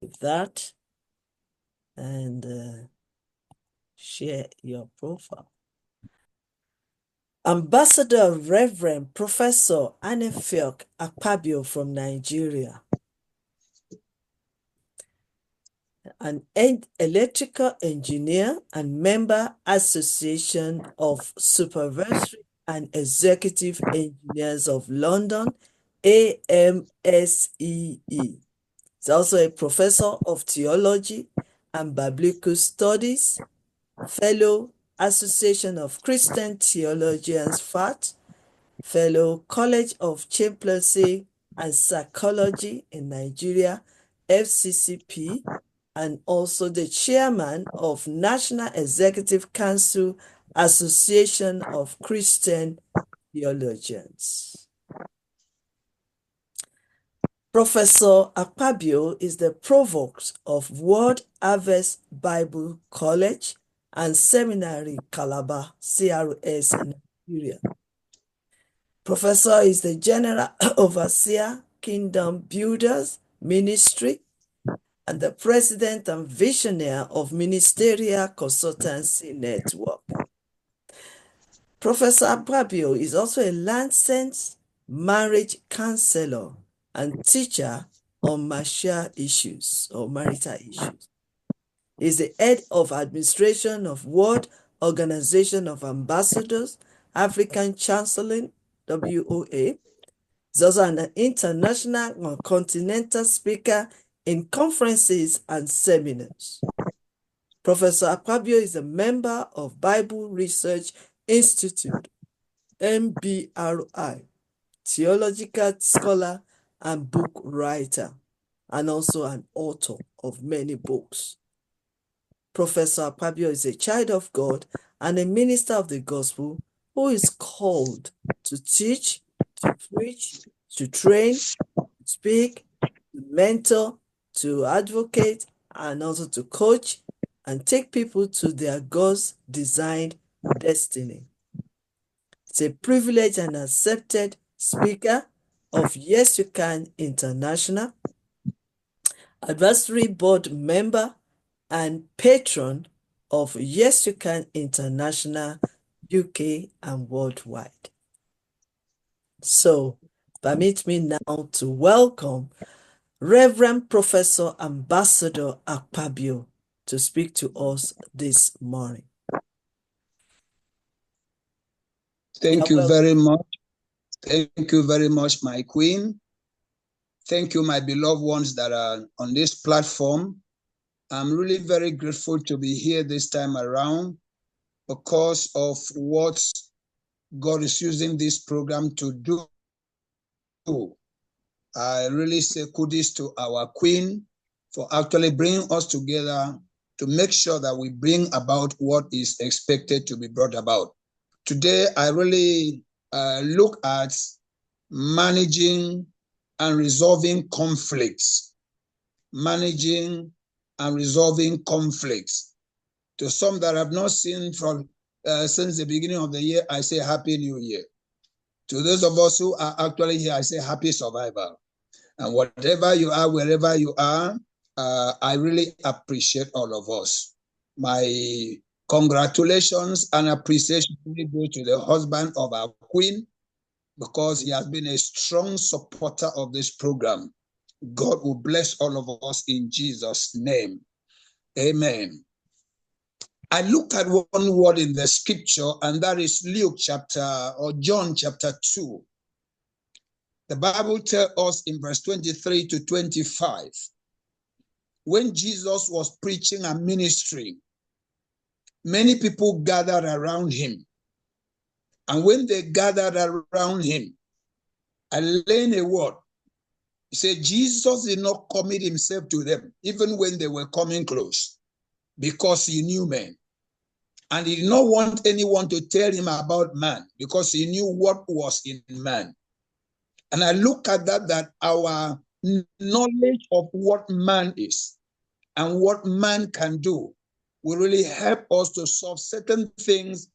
with that and share your profile. Ambassador Reverend Professor Aniefiok Akpabio from Nigeria. An electrical engineer and member Association of Supervisory and Executive Engineers of London, AMSEE. He's also a professor of theology and biblical studies, fellow Association of Christian Theologians FAT, fellow College of Chaplaincy and Psychology in Nigeria, FCCP, and also the chairman of National Executive Council Association of Christian Theologians. Professor Akpabio is the provost of World Harvest Bible College and Seminary Calabar, CRS, in Nigeria. Professor is the General Overseer, Kingdom Builders Ministry, and the President and Visionary of Ministerial Consultancy Network. Professor Akpabio is also a licensed marriage counselor and teacher on marital issues. He is the head of administration of World Organization of Ambassadors, African Chancelling, WOA. He's also an international or continental speaker in conferences and seminars. Professor Akpabio is a member of Bible Research Institute, MBRI, theological scholar and book writer, and also an author of many books. Professor Akpabio is a child of God and a minister of the gospel who is called to teach, to preach, to train, to speak, to mentor, to advocate, and also to coach and take people to their God's designed destiny. It's a privileged and accepted speaker of Y.Y.C.I International, advisory board member and patron of Y.Y.C.I International, UK and worldwide. So, permit me now to welcome Reverend Professor Ambassador Akpabio to speak to us this morning. Thank you very much. Thank you very much, my queen. Thank you, my beloved ones that are on this platform. I'm really very grateful to be here this time around because of what God is using this program to do. I really say kudos to our queen for actually bringing us together to make sure that we bring about what is expected to be brought about. Today, I really look at managing and resolving conflicts. Managing and resolving conflicts. To some that have not seen from since the beginning of the year, I say Happy New Year. To those of us who are actually here, I say Happy Survival. And whatever you are, wherever you are, I really appreciate all of us. My congratulations and appreciation go to the husband of our queen because he has been a strong supporter of this program. God will bless all of us in Jesus' name. Amen. I look at one word in the scripture, and that is John chapter 2. The Bible tells us in verse 23 to 25, when Jesus was preaching and ministering, many people gathered around him. And when they gathered around him, I learned a word. He said, Jesus did not commit himself to them, even when they were coming close, because he knew men. And he did not want anyone to tell him about man, because he knew what was in man. And I look at that our knowledge of what man is and what man can do will really help us to solve certain things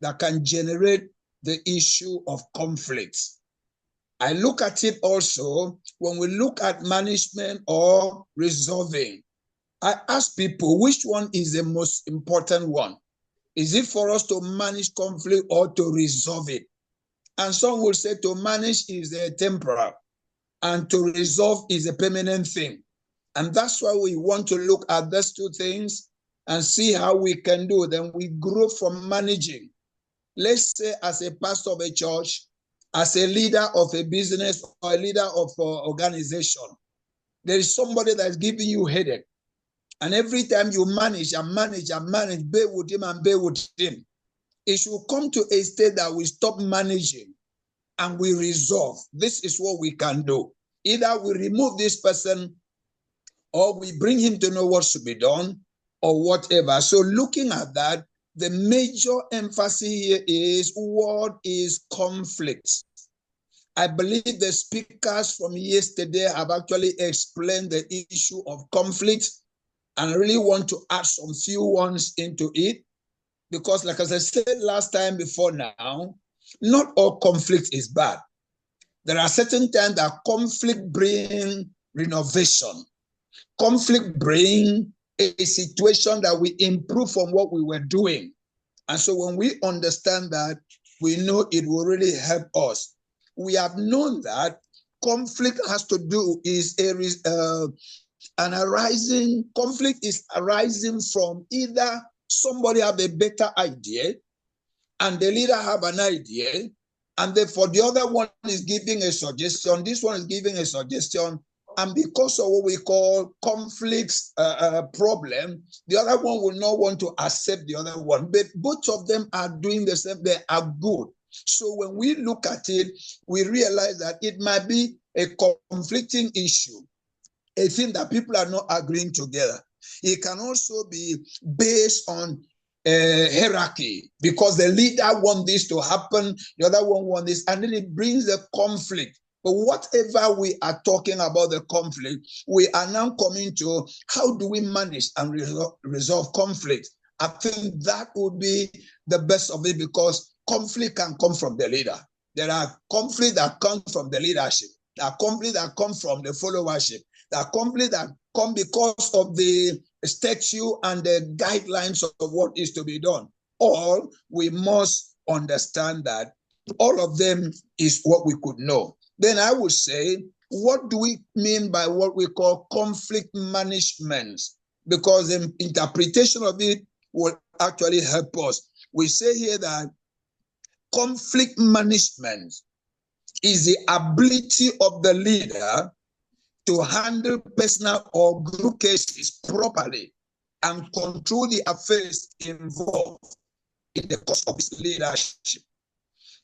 that can generate the issue of conflicts. I look at it also when we look at management or resolving. I ask people, which one is the most important one? Is it for us to manage conflict or to resolve it? And some will say to manage is a temporal and to resolve is a permanent thing. And that's why we want to look at those two things and see how we can do. Then we grow from managing. Let's say as a pastor of a church, as a leader of a business or a leader of an organization, there is somebody that's giving you headache. And every time you manage and manage and manage, bear with him and bear with him, it should come to a state that we stop managing and we resolve. This is what we can do. Either we remove this person or we bring him to know what should be done or whatever. So looking at that, the major emphasis here is what is conflict. I believe the speakers from yesterday have actually explained the issue of conflict, and I really want to add some few ones into it because, like as I said last time before now, not all conflict is bad. There are certain times that conflict brings renovation. Conflict brings a situation that we improve from what we were doing. And so when we understand that, we know it will really help us. We have known that conflict has to do is conflict is arising from either somebody have a better idea and the leader have an idea, and therefore the other one is giving a suggestion, this one is giving a suggestion, and because of what we call conflicts problem, the other one will not want to accept the other one. But both of them are doing the same, they are good. So when we look at it, we realize that it might be a conflicting issue, a thing that people are not agreeing together. It can also be based on hierarchy because the leader wants this to happen, the other one wants this, and then it brings a conflict. But whatever we are talking about the conflict, we are now coming to how do we manage and resolve conflict. I think that would be the best of it because conflict can come from the leader. There are conflicts that come from the leadership. There are conflicts that come from the followership. There are conflicts that come because of the statute and the guidelines of what is to be done. All we must understand that all of them is what we could know. Then I would say, what do we mean by what we call conflict management? Because the interpretation of it will actually help us. We say here that conflict management is the ability of the leader to handle personal or group cases properly and control the affairs involved in the course of his leadership.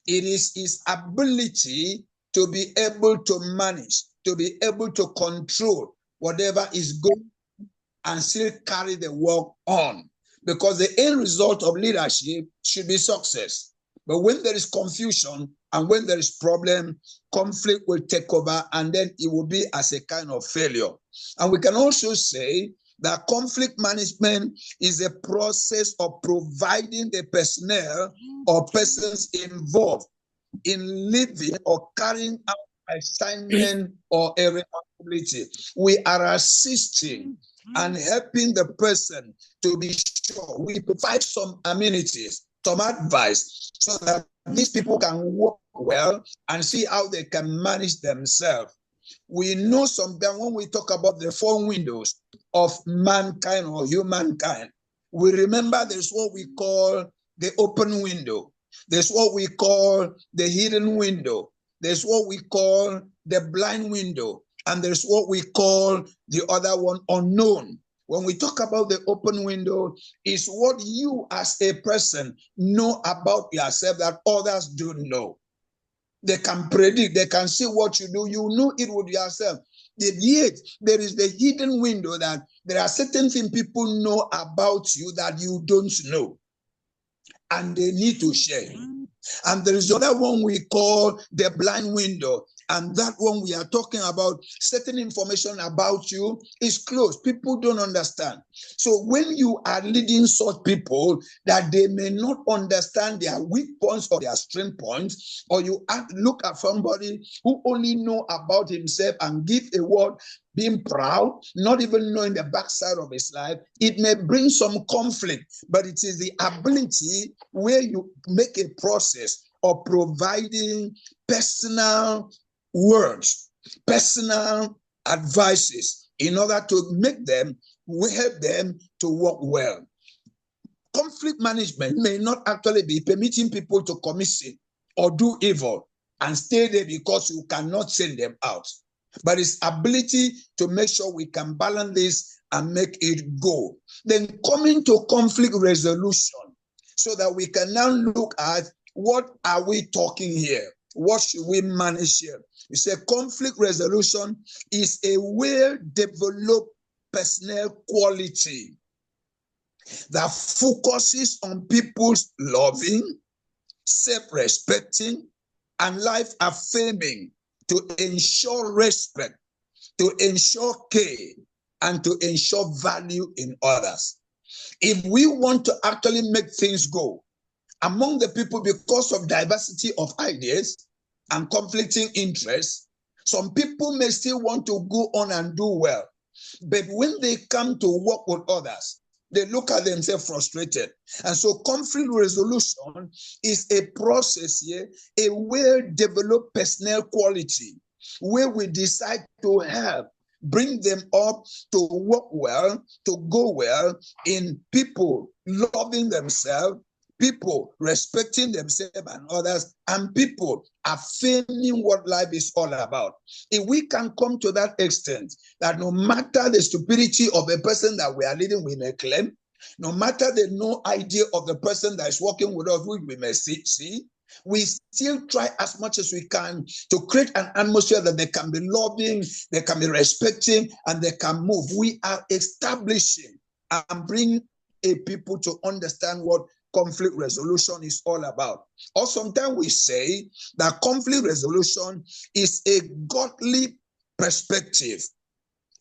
It is his ability to be able to manage, to be able to control whatever is going on and still carry the work on. Because the end result of leadership should be success. But when there is confusion and when there is problem, conflict will take over and then it will be as a kind of failure. And we can also say that conflict management is a process of providing the personnel or persons involved in living or carrying out assignment or a responsibility. We are assisting and helping the person to be sure. We provide some amenities, some advice, so that these people can work well and see how they can manage themselves. We know sometimes when we talk about the four windows of mankind or humankind, we remember there's what we call the open window. There's what we call the hidden window. There's what we call the blind window. And there's what we call the other one, unknown. When we talk about the open window, it's what you as a person know about yourself that others don't know. They can predict, they can see what you do. You know it with yourself. Yet there is the hidden window that there are certain things people know about you that you don't know. And they need to share. And there is the other one we call the blind window. And that one we are talking about, certain information about you is closed. People don't understand. So when you are leading such people that they may not understand their weak points or their strength points, or you look at somebody who only know about himself and give a word being proud, not even knowing the backside of his life, it may bring some conflict, but it is the ability where you make a process of providing personal words, personal advices in order to make them, help them to work well. Conflict management may not actually be permitting people to commit sin or do evil and stay there because you cannot send them out, but it's ability to make sure we can balance this and make it go. Then coming to conflict resolution, so that we can now look at what are we talking here? What should we manage here? You say conflict resolution is a well-developed personal quality that focuses on people's loving, self-respecting, and life-affirming to ensure respect, to ensure care, and to ensure value in others. If we want to actually make things go among the people, because of diversity of ideas and conflicting interests, some people may still want to go on and do well. But when they come to work with others, they look at themselves frustrated. And so conflict resolution is a process here, a well-developed personal quality where we decide to help bring them up to work well, to go well in people loving themselves, people respecting themselves and others, and people affirming what life is all about. If we can come to that extent, that no matter the stupidity of a person that we are leading, we may claim, no matter the no idea of the person that is working with us, which we may see, we still try as much as we can to create an atmosphere that they can be loving, they can be respecting, and they can move. We are establishing and bringing a people to understand what conflict resolution is all about. Or sometimes we say that conflict resolution is a godly perspective,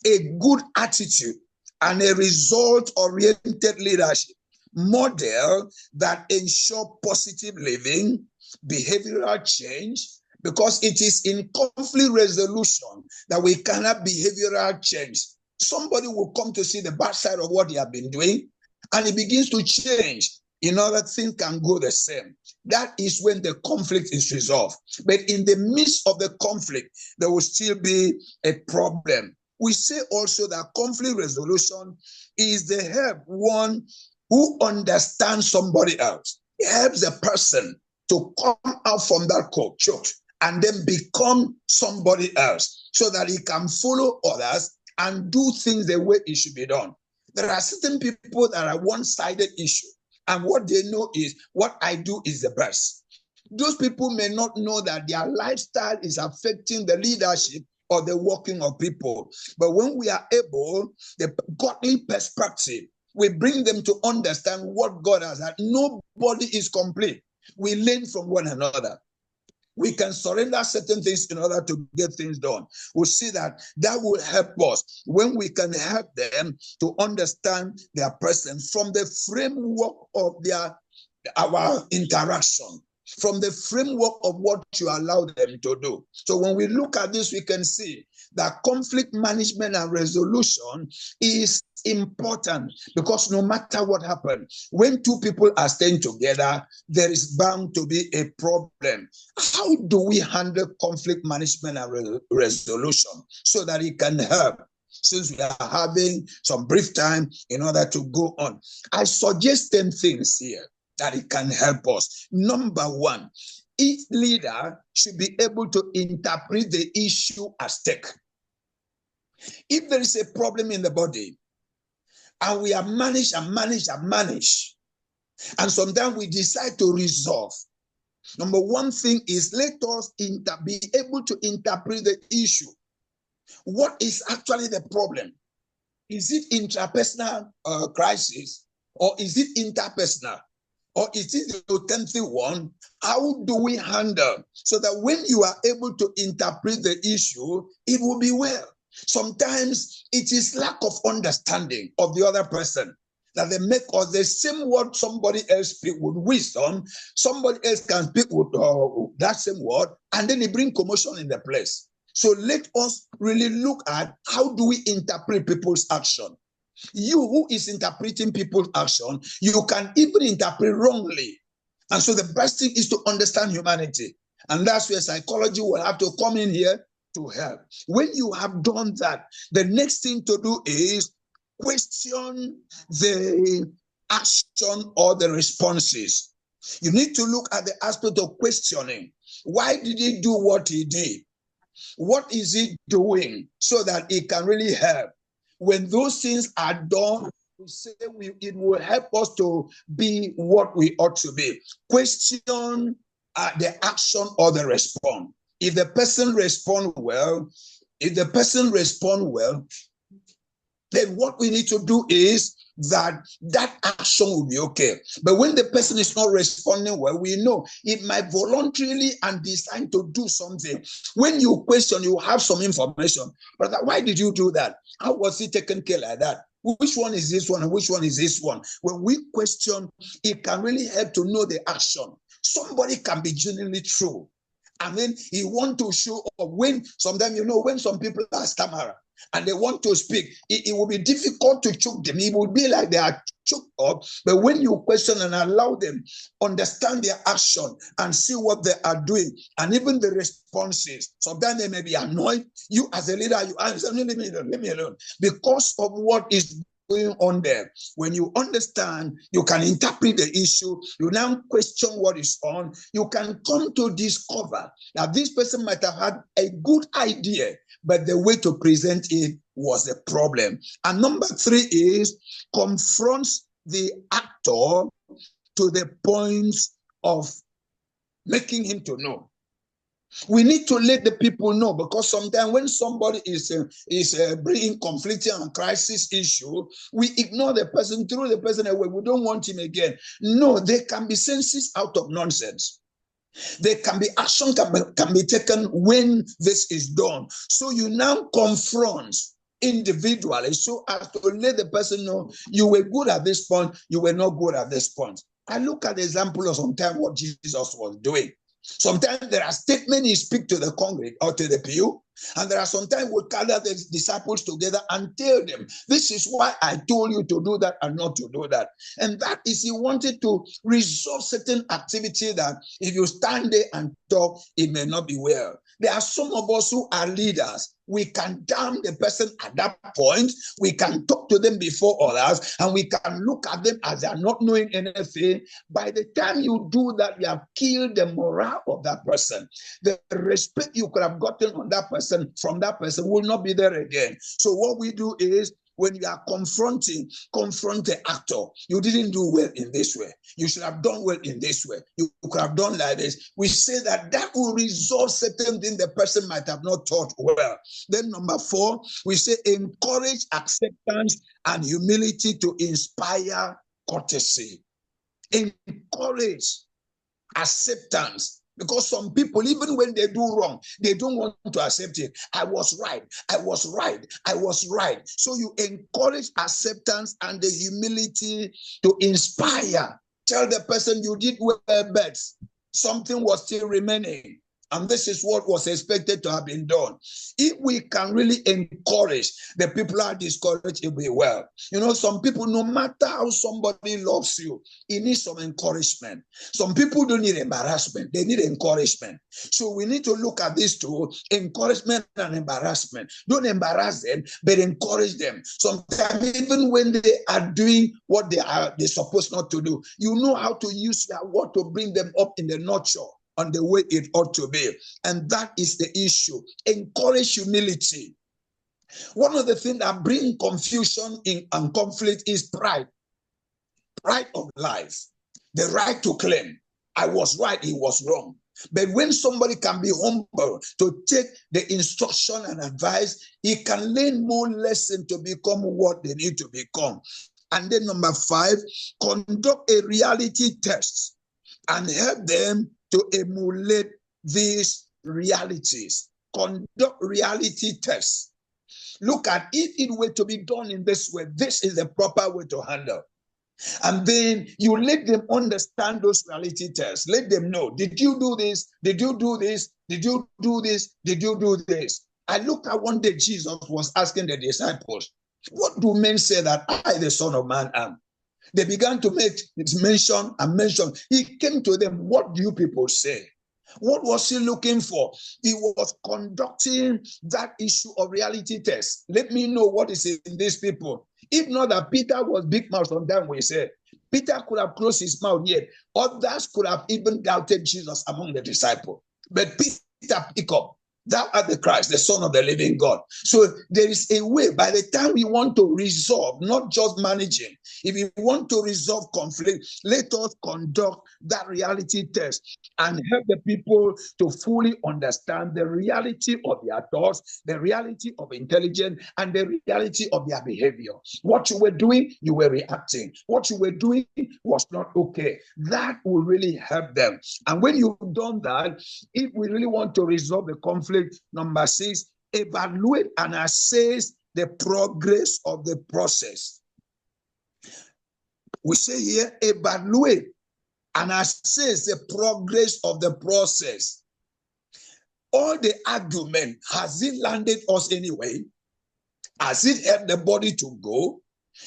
a good attitude, and a result-oriented leadership model that ensure positive living, behavioral change, because it is in conflict resolution that we can have behavioral change. Somebody will come to see the bad side of what they have been doing, and it begins to change in order things can go the same. That is when the conflict is resolved. But in the midst of the conflict, there will still be a problem. We say also that conflict resolution is the help one who understands somebody else. It helps a person to come out from that culture and then become somebody else so that he can follow others and do things the way it should be done. There are certain people that are one-sided issue, and what they know is what I do is the best. Those people may not know that their lifestyle is affecting the leadership or the working of people. But when we are able, the godly perspective, we bring them to understand what God has had. Nobody is complete. We learn from one another. We can surrender certain things in order to get things done. We'll see that will help us when we can help them to understand their presence from the framework of our interaction, from the framework of what you allow them to do. So when we look at this, we can see that conflict management and resolution is important, because no matter what happens, when two people are staying together, there is bound to be a problem. How do we handle conflict management and resolution so that it can help? Since we are having some brief time in order to go on, I suggest 10 things here that it can help us. Number one, each leader should be able to interpret the issue at stake. If there is a problem in the body, and we are managed, and sometimes we decide to resolve, number one thing is let us be able to interpret the issue. What is actually the problem? Is it intrapersonal crisis, or is it interpersonal? or is it the authentic one? How do we handle so that when you are able to interpret the issue, it will be well? Sometimes it is lack of understanding of the other person that they make us the same word somebody else speak with wisdom, somebody else can speak with that same word, and then they bring commotion in the place. So let us really look at how do we interpret people's action. You who is interpreting people's action, you can even interpret wrongly. And so the best thing is to understand humanity. And that's where psychology will have to come in here to help. When you have done that, the next thing to do is question the action or the responses. You need to look at the aspect of questioning. Why did he do what he did? What is he doing so that it can really help? When those things are done, we say it will help us to be what we ought to be. Question the action or the response. If the person responds well, then what we need to do is that action will be okay. But when the person is not responding well, we know it might voluntarily and decide to do something. When you question, you have some information. Brother, why did you do that? How was it taken care like that? Which one is this one and which one is this one? When we question, it can really help to know the action. Somebody can be genuinely true. And then he want to show up when sometimes, when some people are stammerer and they want to speak, it will be difficult to choke them. It will be like they are choked up. But when you question and allow them understand their action and see what they are doing, and even the responses, sometimes they may be annoyed. You as a leader, you answer, leave me alone, because of what is going on there. When you understand, you can interpret the issue, you now question what is on, you can come to discover that this person might have had a good idea, but the way to present it was the problem. And number 3 is confront the actor to the point of making him to know. We need to let the people know, because sometimes when somebody is bringing conflicting and crisis issue, we ignore the person, throw the person away. We don't want him again. No, there can be senses out of nonsense. There can be action can be taken when this is done. So you now confront individually so as to let the person know you were good at this point, you were not good at this point. I look at the example of sometimes what Jesus was doing. Sometimes there are statements he speaks to the congregation or to the pew, and there are sometimes we gather the disciples together and tell them, this is why I told you to do that and not to do that. And that is, he wanted to resolve certain activity that if you stand there and talk, it may not be well. There are some of us who are leaders. We can damn the person at that point. We can talk to them before others, and we can look at them as they are not knowing anything. By the time you do that, you have killed the morale of that person. The respect you could have gotten on that person from that person will not be there again. So what we do is, when you are confront the actor. You didn't do well in this way. You should have done well in this way. You could have done like this. We say that will resolve certain things the person might have not thought well. Then number 4, we say encourage acceptance and humility to inspire courtesy. Encourage acceptance. Because some people, even when they do wrong, they don't want to accept it. I was right. So you encourage acceptance and the humility to inspire. Tell the person you did well, but something was still remaining. And this is what was expected to have been done. If we can really encourage the people who are discouraged, it will be well. Some people, no matter how somebody loves you, it needs some encouragement. Some people don't need embarrassment. They need encouragement. So we need to look at these two, encouragement and embarrassment. Don't embarrass them, but encourage them. Sometimes even when they are doing what they're supposed not to do, you know how to use that word to bring them up in the nurture on the way it ought to be. And that is the issue. Encourage humility. One of the things that bring confusion and conflict is pride. Pride of life. The right to claim, I was right, he was wrong. But when somebody can be humble to take the instruction and advice, he can learn more lesson to become what they need to become. And then number 5, conduct a reality test and help them to emulate these realities. Conduct reality tests. Look at if it were to be done in this way, this is the proper way to handle. And then you let them understand those reality tests. Let them know, did you do this? Did you do this? Did you do this? Did you do this? I looked at one day Jesus was asking the disciples, what do men say that I, the Son of Man, am? They began to make mention and mention. He came to them, what do you people say? What was he looking for? He was conducting that issue of reality test. Let me know what is in these people. If not that Peter was big mouth on them, we said. Peter could have closed his mouth yet. Others could have even doubted Jesus among the disciples. But Peter picked up. Thou art the Christ, the Son of the living God. So there is a way. By the time we want to resolve, not just managing, if we want to resolve conflict, let us conduct that reality test and help the people to fully understand the reality of their thoughts, the reality of intelligence, and the reality of their behavior. What you were doing, you were reacting. What you were doing was not okay. That will really help them. And when you've done that, if we really want to resolve the conflict, number 6, evaluate and assess the progress of the process. We say here, evaluate and assess the progress of the process. All the argument, has it landed us anyway? Has it helped the body to go?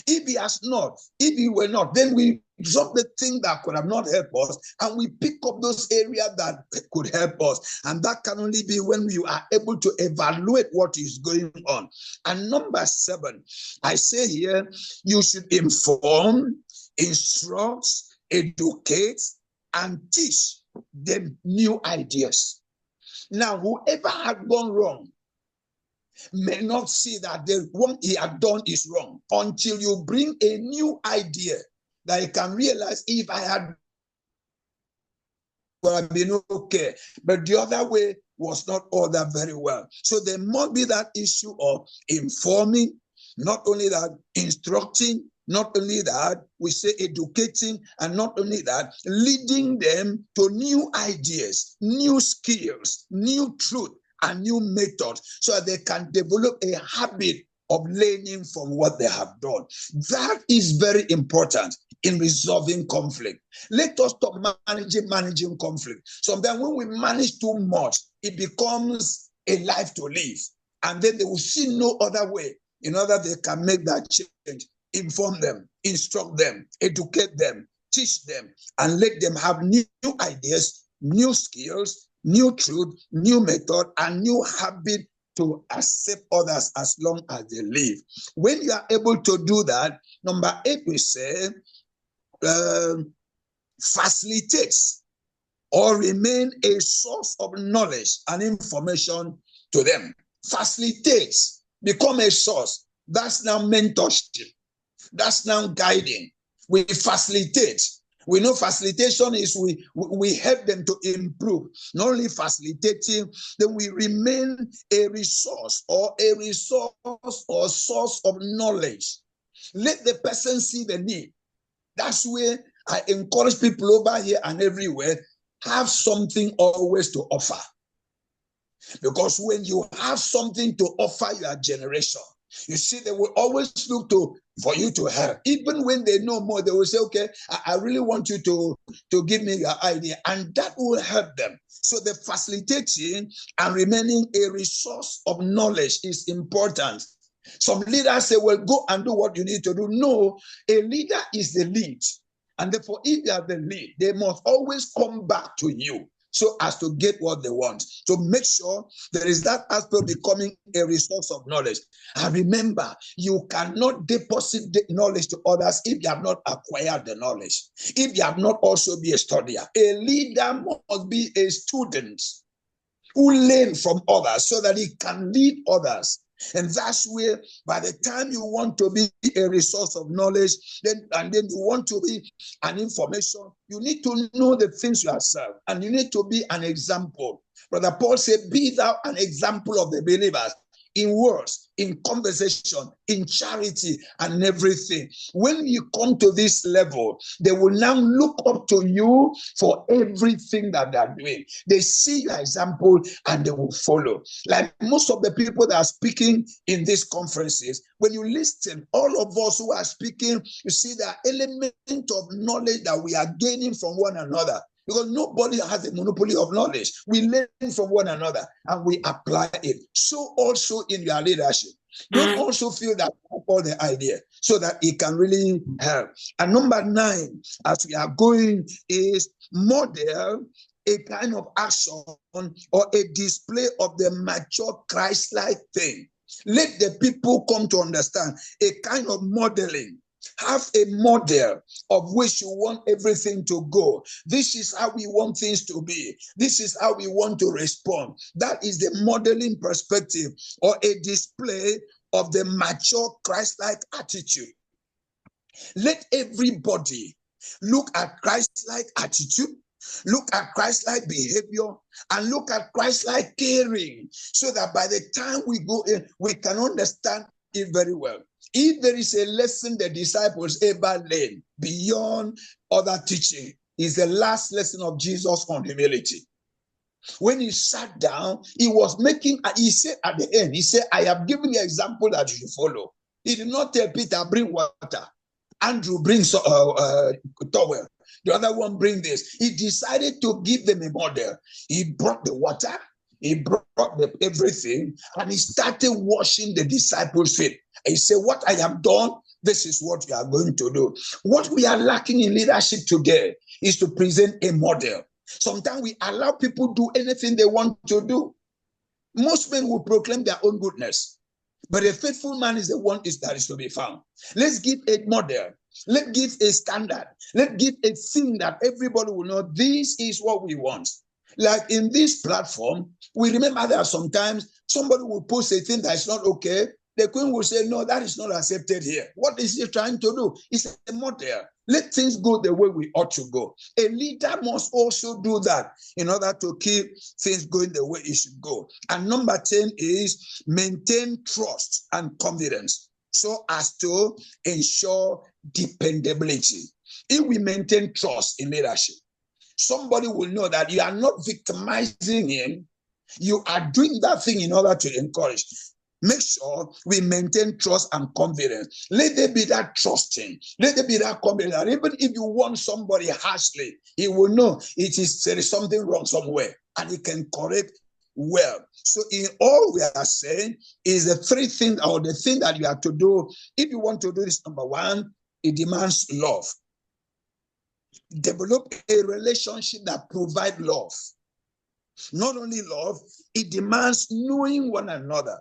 If he has not, if he were not, then we drop the thing that could have not helped us and we pick up those areas that could help us. And that can only be when you are able to evaluate what is going on. And number 7, I say here, you should inform, instruct, educate, and teach them new ideas. Now, whoever had gone wrong may not see that what he had done is wrong until you bring a new idea that he can realize, if I had been okay, but the other way was not all that very well. So there must be that issue of informing, not only that, instructing, not only that, we say educating, and not only that, leading them to new ideas, new skills, new truth, and new methods, so that they can develop a habit of learning from what they have done. That is very important in resolving conflict. Let us stop managing conflict. Sometimes when we manage too much, it becomes a life to live. And then they will see no other way in order they can make that change. Inform them, instruct them, educate them, teach them, and let them have new ideas, new skills, new truth, new method, and new habit to accept others as long as they live. When you are able to do that, number 8, we say, facilitates or remain a source of knowledge and information to them. Facilitates, become a source. That's now mentorship. That's now guiding. We facilitate. We know facilitation is we help them to improve. Not only facilitating, then we remain a resource or source of knowledge. Let the person see the need. That's where I encourage people over here and everywhere, have something always to offer. Because when you have something to offer your generation, you see, they will always look for you to help. Even when they know more, they will say, okay, I really want you to give me your idea. And that will help them. So the facilitating and remaining a resource of knowledge is important. Some leaders say, well, go and do what you need to do. No, a leader is the lead. And therefore, if they are the lead, they must always come back to you so as to get what they want. So make sure there is that aspect of becoming a resource of knowledge. And remember, you cannot deposit the knowledge to others if you have not acquired the knowledge. If you have not also be a studier. A leader must be a student who learn from others so that he can lead others. And that's where, by the time you want to be a resource of knowledge, then you want to be an information, you need to know the things yourself, and you need to be an example. Brother Paul said, be thou an example of the believers in words, in conversation, in charity, and everything. When you come to this level, they will now look up to you for everything that they are doing. They see your example and they will follow. Like most of the people that are speaking in these conferences, when you listen, all of us who are speaking, you see the element of knowledge that we are gaining from one another. Because nobody has a monopoly of knowledge. We learn from one another and we apply it. So also in your leadership. Don't also feel that all the idea so that it can really help. And number 9, as we are going, is model a kind of action or a display of the mature Christ-like thing. Let the people come to understand a kind of modeling. Have a model of which you want everything to go. This is how we want things to be. This is how we want to respond. That is the modeling perspective or a display of the mature Christ-like attitude. Let everybody look at Christ-like attitude, look at Christ-like behavior, and look at Christ-like caring, so that by the time we go in, we can understand it very well. If there is a lesson the disciples ever learned beyond other teaching, is the last lesson of Jesus on humility. When he sat down, he was making, he said at the end, he said, I have given you an example that you should follow. He did not tell Peter, bring water. Andrew, bring towel. The other one, bring this. He decided to give them a model. He brought the water. He brought everything, and he started washing the disciples' feet. He said, what I have done, this is what you are going to do. What we are lacking in leadership today is to present a model. Sometimes we allow people do anything they want to do. Most men will proclaim their own goodness, but a faithful man is the one that is to be found. Let's give a model. Let's give a standard. Let's give a thing that everybody will know this is what we want. Like in this platform, we remember that sometimes somebody will post a thing that is not okay. The queen will say, no, that is not accepted here. What is he trying to do? It's a model. Let things go the way we ought to go. A leader must also do that in order to keep things going the way it should go. And number 10 is maintain trust and confidence so as to ensure dependability. If we maintain trust in leadership, somebody will know that you are not victimizing him. You are doing that thing in order to encourage. Make sure we maintain trust and confidence. Let there be that trusting. Let there be that confidence. And even if you want somebody harshly, he will know there is something wrong somewhere, and he can correct well. So in all we are saying is the 3 things, or the thing that you have to do. If you want to do this, number 1, it demands love. Develop a relationship that provides love. Not only love, it demands knowing one another.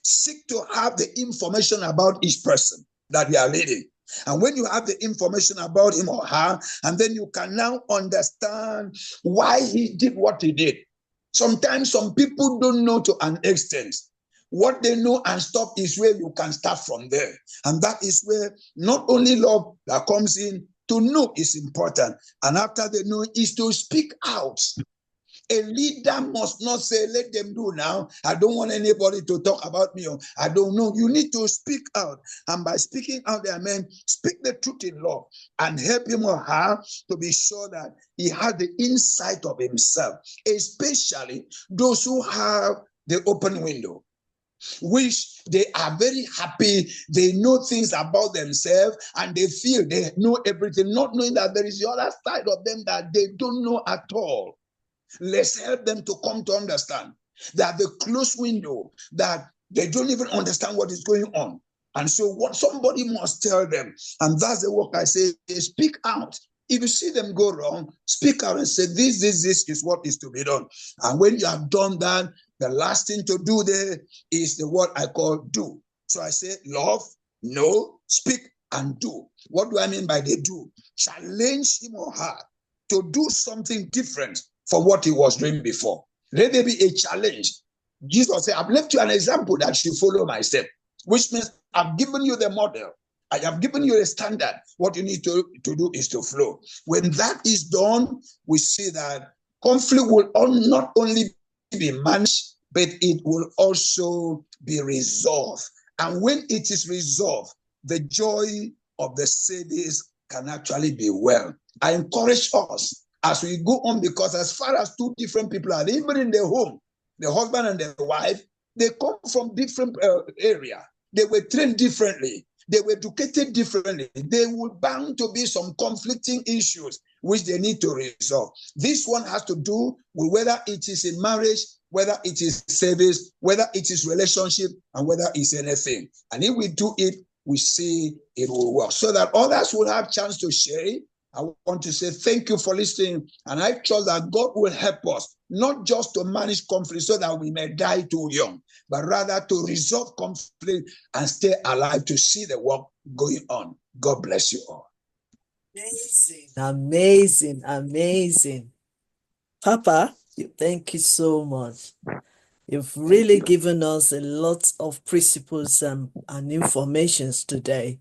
Seek to have the information about each person that you are leading. And when you have the information about him or her, and then you can now understand why he did what he did. Sometimes some people don't know to an extent. What they know and stop is where you can start from there. And that is where not only love that comes in, to know is important. And after they know is to speak out. A leader must not say, let them do now. I don't want anybody to talk about me. I don't know. You need to speak out. And by speaking out, I mean, speak the truth in love and help him or her to be sure that he has the insight of himself, especially those who have the open window, which they are very happy. They know things about themselves and they feel they know everything, not knowing that there is the other side of them that they don't know at all. Let's help them to come to understand that the closed window, that they don't even understand what is going on. And so what somebody must tell them, and that's the work I say, is speak out. If you see them go wrong, speak out and say, this is what is to be done. And when you have done that, the last thing to do there is the word I call do. So I say, love, know, speak, and do. What do I mean by the do? Challenge him or her to do something different for what he was doing before. Let there be a challenge. Jesus said, I've left you an example that you follow my step, which means I've given you the model. I have given you a standard. What you need to do is to flow. When that is done, we see that conflict will not only be managed, but it will also be resolved. And when it is resolved, the joy of the service can actually be well. I encourage us as we go on, because as far as two different people are, even in the home, the husband and the wife, they come from different area. They were trained differently. They were educated differently. There will bound to be some conflicting issues which they need to resolve. This one has to do with whether it is in marriage, whether it is service, whether it is relationship, and whether it's anything. And if we do it, we see it will work, so that others will have chance to share it. I want to say thank you for listening, and I trust that God will help us not just to manage conflict so that we may die too young, but rather to resolve conflict and stay alive to see the work going on. God bless you all. Amazing, amazing, amazing. Papa, thank you so much. You've really given us a lot of principles and informations today.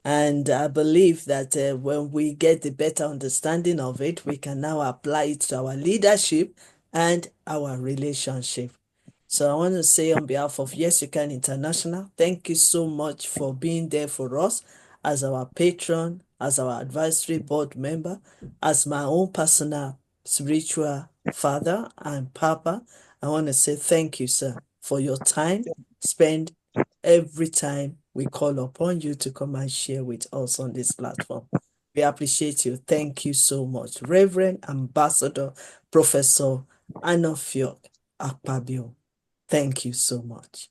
And I believe that when we get the better understanding of it, we can now apply it to our leadership and our relationship. So I want to say on behalf of YYCI International, thank you so much for being there for us as our patron, as our advisory board member, as my own personal spiritual father and papa. I want to say thank you, sir, for your time spent every time we call upon you to come and share with us on this platform. We appreciate you. Thank you so much. Reverend Ambassador Professor Aniefiok Akpabio. Thank you so much.